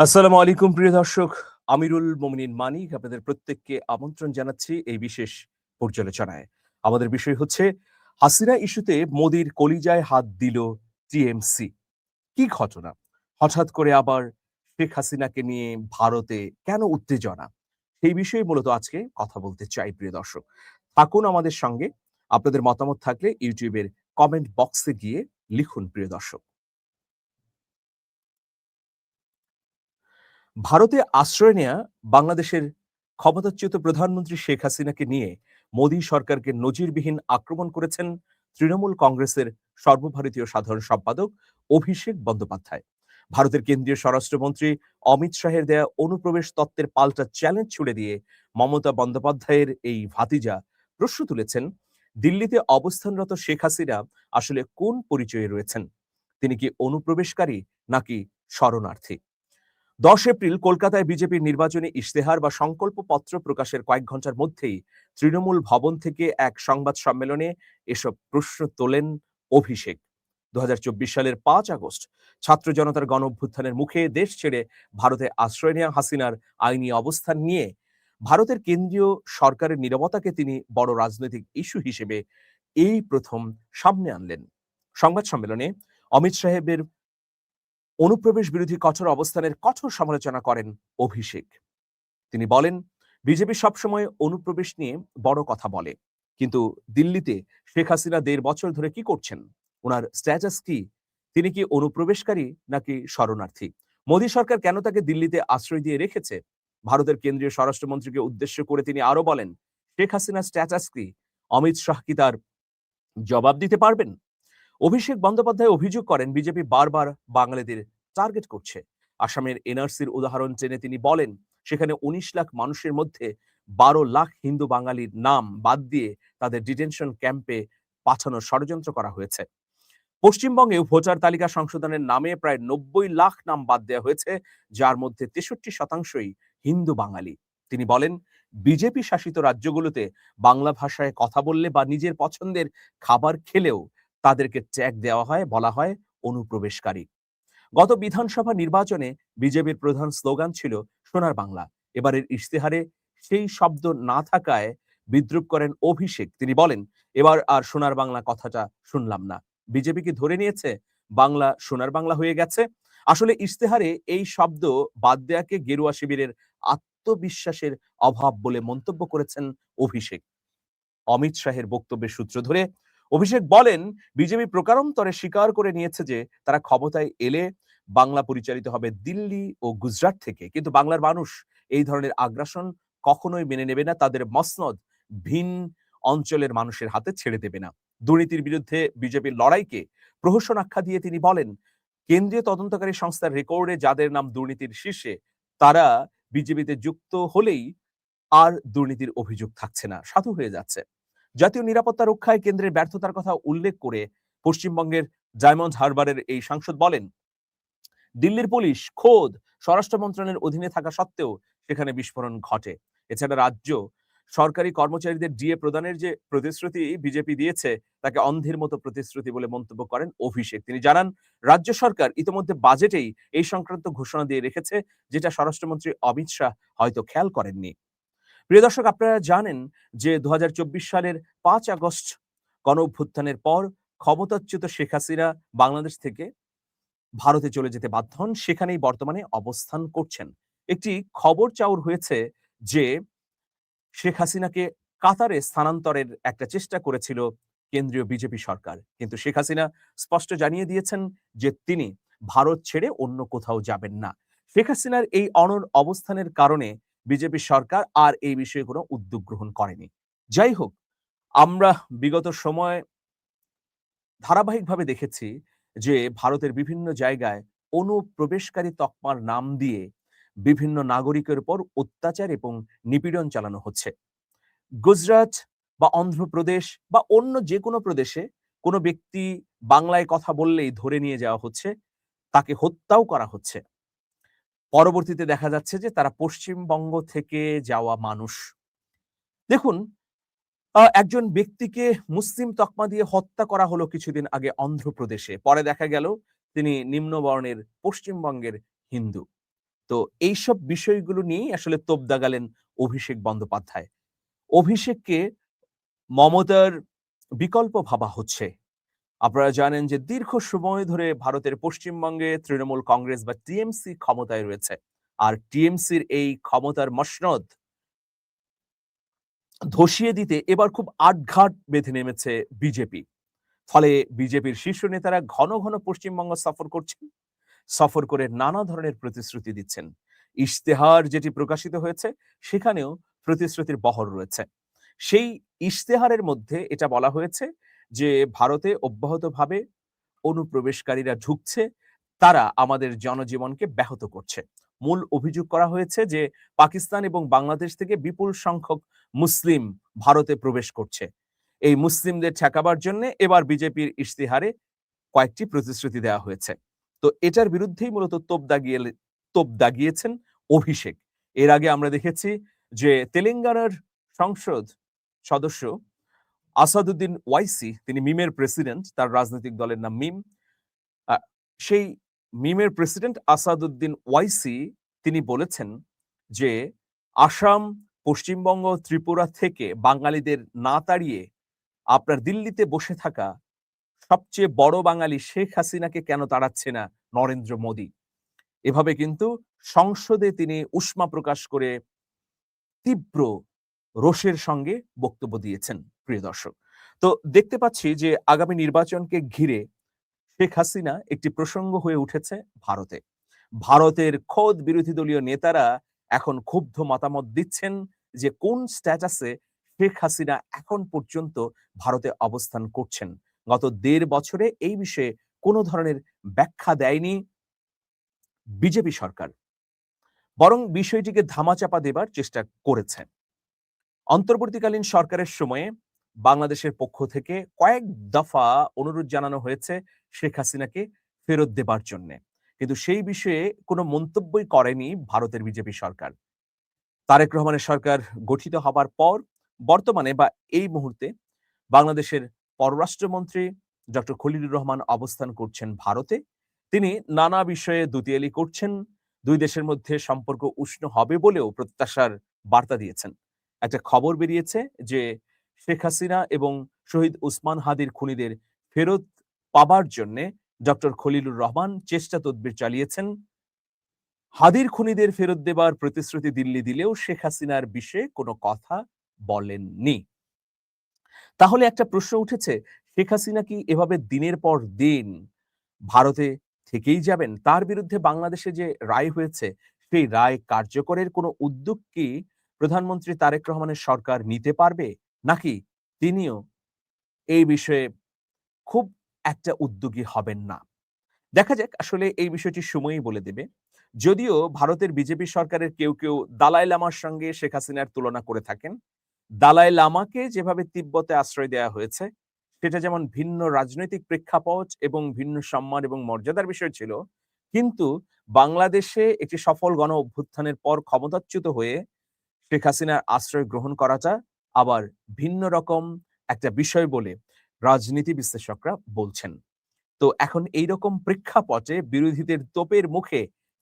আসসালামু আলাইকুম প্রিয় দর্শক। আমিরুল মোমিনিন মানিক আপনাদের প্রত্যেককে আমন্ত্রণ জানাচ্ছি এই বিশেষ পর্যালোচনায়। আমাদের বিষয় হচ্ছে হাসিনা ইস্যুতে মোদির কলিজায় হাত দিল টিএমসি। কি ঘটনা? হঠাৎ করে আবার শেখ হাসিনাকে নিয়ে ভারতে কেন উত্তেজনা? সেই বিষয়ে মূলত আজকে কথা বলতে চাই প্রিয় দর্শক। থাকুন আমাদের সঙ্গে। আপনাদের মতামত থাকলে YouTube এর কমেন্ট বক্সে গিয়ে লিখুন প্রিয় দর্শক। ভারতে আশ্রয় নেয়া বাংলাদেশের ক্ষমতাচ্যুত প্রধানমন্ত্রী শেখ হাসিনাকে নিয়ে মোদী সরকারকে নজিরবিহীন আক্রমণ করেছেন তৃণমূল কংগ্রেসের সর্বভারতীয় সাধারণ সম্পাদক অভিষেক বন্দ্যোপাধ্যায়। ভারতের কেন্দ্রীয় স্বরাষ্ট্রমন্ত্রী অমিত শাহের দেয়া অনুপ্রবেশ তত্ত্বের পাল্টা চ্যালেঞ্জ ছুড়ে দিয়ে মমতা বন্দ্যোপাধ্যায়ের এই ভাতিজা প্রশ্ন তুলেছেন, দিল্লিতে অবস্থানরত শেখ হাসিনা আসলে কোন পরিচয়ে রয়েছেন? তিনি কি অনুপ্রবেশকারী নাকি শরণার্থী? ১০ এপ্রিল কলকাতায় বিজেপির নির্বাচনী ইশতেহার বা সংকল্প পত্র প্রকাশের কয়েক ঘন্টার মধ্যেই তৃণমূল ভবন থেকে এক সংবাদ সম্মেলনে এসব প্রশ্ন তোলেন অভিষেক। ২০২৪ সালের ৫ আগস্ট ছাত্র জনতার গণ অভ্যুত্থানের মুখে দেশ ছেড়ে ভারতে আশ্রয় নেওয়া হাসিনার আইনি অবস্থান নিয়ে ভারতের কেন্দ্রীয় সরকারের নীরবতাকে তিনি বড় রাজনৈতিক ইস্যু হিসেবে এই প্রথম সামনে আনলেন। সংবাদ সম্মেলনে অমিত সাহেবের অনুপ্রবেশ বিরোধী কঠোর অবস্থানের কঠোর সমালোচনা করেন অভিষেক। তিনি বলেন, বিজেপি সবসময় অনুপ্রবেশ নিয়ে বড় কথা বলে, কিন্তু দিল্লিতে শেখ হাসিনা ১.৫ বছর ধরে কি করছেন? ওনার স্ট্যাটাস কি? তিনি কি অনুপ্রবেশকারী নাকি শরণার্থী? মোদী সরকার কেন তাকে দিল্লিতে আশ্রয় দিয়ে রেখেছে? ভারতের কেন্দ্রীয় স্বরাষ্ট্রমন্ত্রীকে উদ্দেশ্য করে তিনি আরো বলেন, শেখ হাসিনার স্ট্যাটাস কি? অমিত শাহ কি তার জবাব দিতে পারবেন? অভিষেক বন্দ্যোপাধ্যায় অভিযোগ করেন বিজেপি বারবার বাঙালিদের টার্গেট করছে। আসামের এনআরসির উদাহরণ টেনে তিনি বলেন, সেখানে ১৯ লাখ মানুষের মধ্যে ১২ লাখ হিন্দু বাঙালির নাম বাদ দিয়ে তাদের ডিটেনশন ক্যাম্পে পাঠানোর ষড়যন্ত্র করা হয়েছে। পশ্চিমবঙ্গেও ভোটার তালিকা সংশোধনের নামে প্রায় ৯০ লাখ নাম বাদ দেওয়া হয়েছে, যার মধ্যে ৬৩% হিন্দু বাঙালি। তিনি বলেন, বিজেপি শাসিত রাজ্যগুলোতে বাংলা ভাষায় কথা বললে বা নিজের পছন্দের খাবার খেলেও তাদেরকে ট্যাগ দেওয়া হয়, বলা হয় অনুপ্রবেশকারী। গত বিধানসভা নির্বাচনে বিজেপির প্রধান স্লোগান ছিল সোনার বাংলা। এবারের ইশতেহারে সেই শব্দ না থাকায় বিদ্রূপ করেন অভিষেক। তিনি বলেন, এবার আর সোনার বাংলা কথাটা শুনলাম না। বিজেপি কি ধরে নিয়েছে বাংলা সোনার বাংলা হয়ে গেছে? আসলে ইশতেহারে এই শব্দ বাদ দেয়াকে গেরুয়া শিবিরের আত্মবিশ্বাসের অভাব বলে মন্তব্য করেছেন অভিষেক। অমিত শাহের বক্তব্যের সূত্র ধরে অভিষেক বলেন, বিজেপি প্রকারান্তরে স্বীকার করে নিয়েছে যে তারা ক্ষমতায় এলে বাংলা পরিচালিত হবে দিল্লি ও গুজরাট থেকে, কিন্তু বাংলার মানুষ এই ধরনের আগ্রাসন কখনোই মেনে নেবে না, তাদের মসনদ ভিন অঞ্চলের মানুষের হাতে ছেড়ে দেবে না। দুর্নীতির বিরুদ্ধে বিজেপির লড়াইকে প্রহসন আখ্যা দিয়ে তিনি বলেন, কেন্দ্রীয় তদন্তকারী সংস্থার রেকর্ডে যাদের নাম দুর্নীতির শীর্ষে তারা বিজেপিতে যুক্ত হলেই আর দুর্নীতির অভিযোগ থাকছে না, সাধু হয়ে যাচ্ছে। জাতীয় নিরাপত্তা রক্ষায় কেন্দ্রের ব্যর্থতার কথা উল্লেখ করে পশ্চিমবঙ্গের ডায়মন্ড হারবারের এই সাংসদ বলেন, দিল্লির পুলিশ খোদ স্বরাষ্ট্র মন্ত্রণালয়ের অধীনে থাকা সত্ত্বেও সেখানে বিস্ফোরণ ঘটে। এছাড়া রাজ্য সরকারি কর্মচারীদের ডিএ প্রদানের যে প্রতিশ্রুতি বিজেপি দিয়েছে তাকে অন্ধের মতো প্রতিশ্রুতি বলে মন্তব্য করেন অভিষেক। তিনি জানান, রাজ্য সরকার ইতিমধ্যে বাজেটেই এই সংক্রান্ত ঘোষণা দিয়ে রেখেছে, যেটা স্বরাষ্ট্রমন্ত্রী অমিত শাহ হয়তো খেয়াল করেননি। প্রিয় দর্শক, আপনারা জানেন যে ২০২৪ সালের ৫ আগস্ট গণঅভ্যুত্থানের পর ক্ষমতাচ্যুত শেখ হাসিনা বাংলাদেশ থেকে ভারতে চলে যেতে বাধ্য হন। সেখানেই বর্তমানে অবস্থান করছেন। একটি খবর চাউর হয়েছে যে শেখ হাসিনাকে কাতারে স্থানান্তরের একটা চেষ্টা করেছিল কেন্দ্রীয় বিজেপি সরকার। কিন্তু শেখ হাসিনা স্পষ্ট জানিয়ে দিয়েছেন যে তিনি ভারত ছেড়ে অন্য কোথাও যাবেন না। শেখ হাসিনার এই অনড় অবস্থানের কারণে বিজেপি সরকার আর এই বিষয়ে কোনো উদ্যোগ গ্রহণ করেনি। যাই হোক, আমরা বিগত সময় ধারাবাহিকভাবে দেখেছি যে ভারতের বিভিন্ন জায়গায় অনুপ্রবেশকারী তকমার নাম দিয়ে বিভিন্ন নাগরিকের উপর অত্যাচার এবং নিপীড়ন চালানো হচ্ছে। গুজরাট বা অন্ধ্রপ্রদেশ বা অন্য যেকোনো প্রদেশে কোনো ব্যক্তি বাংলায় কথা বললেই ধরে নিয়ে যাওয়া হচ্ছে, তাকে হত্যাও করা হচ্ছে। পরবর্তীতে দেখা যাচ্ছে যে তারা পশ্চিমবঙ্গ থেকে যাওয়া মানুষ। দেখুন, একজন ব্যক্তিকে মুসলিম তকমা দিয়ে হত্যা করা হলো কিছুদিন আগে অন্ধ্রপ্রদেশে। পরে দেখা গেল তিনি নিম্নবর্ণের পশ্চিমবঙ্গের হিন্দু। তো এইসব বিষয়গুলো নিয়েই আসলে তোপ দাগালেন অভিষেক বন্দ্যোপাধ্যায়। অভিষেককে মমতার বিকল্প ভাবা হচ্ছে। আপনারা জানেন যে দীর্ঘ সময় ধরে ভারতের পশ্চিমবঙ্গে তৃণমূল কংগ্রেস বা টিএমসি ক্ষমতায় রয়েছে। আর টিএমসির এই ক্ষমতার মসনদ ধসিয়ে দিতে এবার খুব আটঘাট বেঁধে নেমেছে বিজেপি। ফলে বিজেপির শীর্ষ নেতারা ঘন ঘন পশ্চিমবঙ্গ সফর করছেন। সফর করে নানা ধরনের প্রতিশ্রুতি দিচ্ছেন। ইশতেহার যেটি প্রকাশিত হয়েছে সেখানেও প্রতিশ্রুতির বহর রয়েছে। সেই ইশতেহারের মধ্যে এটা বলা হয়েছে যে ভারতে অব্যাহতভাবে অনুপ্রবেশকারীরা ঢুকছে, তারা আমাদের জনজীবনকে ব্যাহত করছে। মূল অভিযোগ করা হয়েছে যে পাকিস্তান এবং বাংলাদেশ থেকে বিপুল সংখ্যক মুসলিম ভারতে প্রবেশ করছে। এই মুসলিমদের ঠেকাবার জন্য এবার বিজেপির ইশতেহারে কয়েকটি প্রতিশ্রুতি দেওয়া হয়েছে। তো এটার বিরুদ্ধেই মূলত তোপ দাগিয়েছেন অভিষেক। এর আগে আমরা দেখেছি যে তেলেঙ্গানার সংসদ সদস্য আসাদুদ্দিন ওয়াইসি, তিনি মিমের প্রেসিডেন্ট, তার রাজনৈতিক দলের নাম মিম। আ সেই মিমের প্রেসিডেন্ট আসাদুদ্দিন ওয়াইসি তিনি বলেছেন যে আসাম, পশ্চিমবঙ্গ, ত্রিপুরা থেকে বাঙালিদের না তাড়িয়ে আপনার দিল্লিতে বসে থাকা সবচেয়ে বড় বাঙালি শেখ হাসিনাকে কেন তাড়াচ্ছে না নরেন্দ্র মোদী? এভাবে কিন্তু সংসদে তিনি উষ্মা প্রকাশ করে তীব্র রোষের সঙ্গে বক্তব্য দিয়েছেন, প্রিয় দর্শক। তো দেখতে পাচ্ছি যে আগামী নির্বাচনকে ঘিরে শেখ হাসিনা একটি প্রসঙ্গ হয়ে উঠেছে ভারতে। ভারতের খোদ বিরোধী দলীয় নেতারা এখন ক্ষুব্ধ মতামত দিচ্ছেন যে কোন স্ট্যাটাসে শেখ হাসিনা এখন পর্যন্ত ভারতে অবস্থান করছেন। গত ১.৫ বছরে এই বিষয়ে কোনো ধরনের ব্যাখ্যা দেয়নি বিজেপি সরকার। বরং বিষয়টিকে ধামাচাপা দেবার চেষ্টা করেছে। অন্তর্বর্তীকালীন সরকারের সময়ে বাংলাদেশের পক্ষ থেকে কয়েক দফা অনুরোধ জানানো হয়েছে শেখ হাসিনাকে ফেরত দেবার জন্যে। কিন্তু সেই বিষয়ে কোনো মন্তব্যই করেনি ভারতের বিজেপি সরকার। তারেক রহমানের সরকার গঠিত হবার পর বর্তমানে বা এই মুহূর্তে বাংলাদেশের পররাষ্ট্রমন্ত্রী ডক্টর খলিলুর রহমান অবস্থান করছেন ভারতে। তিনি নানা বিষয়ে দুতিয়ালি করছেন। ২ দেশের মধ্যে সম্পর্ক উষ্ণ হবে বলেও প্রত্যাশার বার্তা দিয়েছেন। একটা খবর বেরিয়েছে যে শেখ হাসিনা এবং শহীদ উসমান হাদির খুনিদের ফেরত পাবার জন্যে ডক্টর খলিলুর রহমান চেষ্টা তদবির চালিয়েছেন। হাদির খুনিদের ফেরত দেবার প্রতিশ্রুতি দিল্লি দিলেও শেখ হাসিনার বিষয়ে কোনো কথা বলেননি। তাহলে একটা প্রশ্ন উঠেছে, শেখ হাসিনা কি এভাবে দিনের পর দিন ভারতে থেকেই যাবেন? তার বিরুদ্ধে বাংলাদেশে যে রায় হয়েছে, সেই রায় কার্যকরের কোনো উদ্যোগ কি প্রধানমন্ত্রী তারেক রহমানের সরকার নিতে পারবে? নাকি তিনিও এই বিষয়ে খুব একটা উদ্যোগী হবেন না? দেখা যাক, আসলে এই বিষয়টি সময়ই বলে দেবে। যদিও ভারতের বিজেপি সরকারের কেউ দালাই লামার সঙ্গে শেখ হাসিনার তুলনা করে থাকেন। দালাই লামাকে যেভাবে তিব্বতে আশ্রয় দেয়া হয়েছে, সেটা যেমন ভিন্ন রাজনৈতিক প্রেক্ষাপট এবং ভিন্ন সম্মান এবং মর্যাদার বিষয় ছিল, কিন্তু বাংলাদেশে একটি সফল গণ অভ্যুত্থানের পর ক্ষমতাচ্যুত হয়ে শেখ হাসিনার আশ্রয় গ্রহণ করাটা আবার ভিন্ন রকম একটা বিষয় বলে রাজনীতি বিশ্লেষকরা বলছেন। তো এখন এইরকম প্রেক্ষাপটে বিরোধীদের তোপের মুখে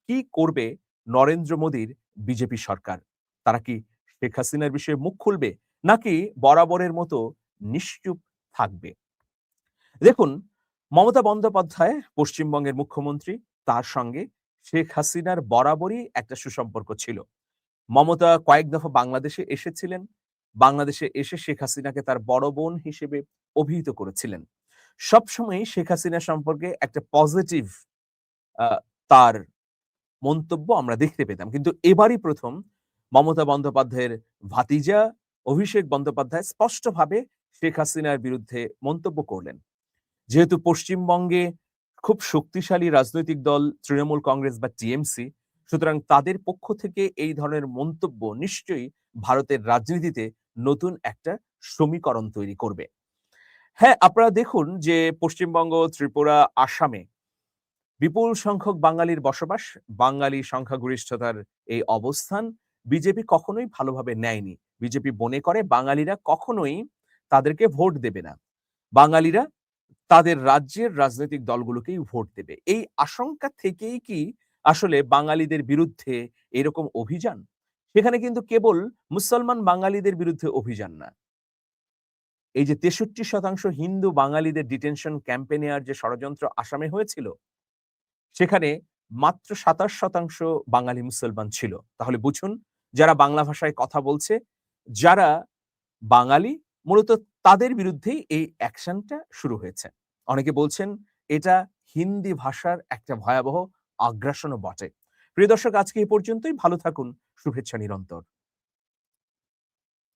কি করবে নরেন্দ্র মোদীর বিজেপি সরকার? তারা কি শেখ হাসিনার বিষয়ে মুখ খুলবে? নাকি বরাবরের মতো নিশ্চুপ থাকবে? দেখুন, মমতা বন্দ্যোপাধ্যায় পশ্চিমবঙ্গের মুখ্যমন্ত্রী, তার সঙ্গে শেখ হাসিনার বরাবরই একটা সুসম্পর্ক ছিল। মমতা কয়েক দফা বাংলাদেশে এসেছিলেন। বাংলাদেশে এসে শেখ হাসিনাকে তার বড় বোন হিসেবে অভিহিত করেছিলেন। সবসময়ই শেখ হাসিনা সম্পর্কে একটা পজিটিভ আ তার মন্তব্য আমরা দেখতে পেতাম। কিন্তু এবারই ১ম মমতা বন্দ্যোপাধ্যায়ের ভাতিজা অভিষেক বন্দ্যোপাধ্যায় স্পষ্টভাবে শেখ হাসিনার বিরুদ্ধে মন্তব্য করলেন। যেহেতু পশ্চিমবঙ্গে খুব শক্তিশালী রাজনৈতিক দল তৃণমূল কংগ্রেস বা টিএমসি, সুতরাং তাদের পক্ষ থেকে এই ধরনের মন্তব্য নিশ্চয়ই ভারতের রাজনীতিতে নতুন একটা সমীকরণ তৈরি করবে। হ্যাঁ, আপনারা দেখুন যে পশ্চিমবঙ্গ, ত্রিপুরা, আসামে বিপুল সংখ্যক বাঙালির বসবাস, বাঙালি সংখ্যাগরিষ্ঠতার এই অবস্থান বিজেপি কখনোই ভালোভাবে নেয়নি। বিজেপি মনে করে বাঙালিরা কখনোই তাদেরকে ভোট দেবে না। বাঙালিরা তাদের রাজ্যের রাজনৈতিক দলগুলোকেই ভোট দেবে। এই আশঙ্কা থেকেই কি আসলে বাঙালিদের বিরুদ্ধে এরকম অভিযান? সেখানে কিন্তু কেবল মুসলমান বাঙালিদের বিরুদ্ধে অভিযান না। এই যে ৬৩% হিন্দু বাঙালিদের ডিটেনশন ক্যাম্পে নেয়ার যে ষড়যন্ত্র আসামে হয়েছিল, সেখানে মাত্র ২৭% বাঙালি মুসলমান ছিল। তাহলে বুঝুন, যারা বাংলা ভাষায় কথা বলছে, যারা বাঙালি, মূলত তাদের বিরুদ্ধেই এই অ্যাকশনটা শুরু হয়েছে। অনেকে বলছেন এটা হিন্দি ভাষার একটা ভয়াবহ আগ্রাসনও বটে। প্রিয় দর্শক, আজকে এই পর্যন্তই। ভালো থাকুন। শুভেচ্ছা নিরন্তর।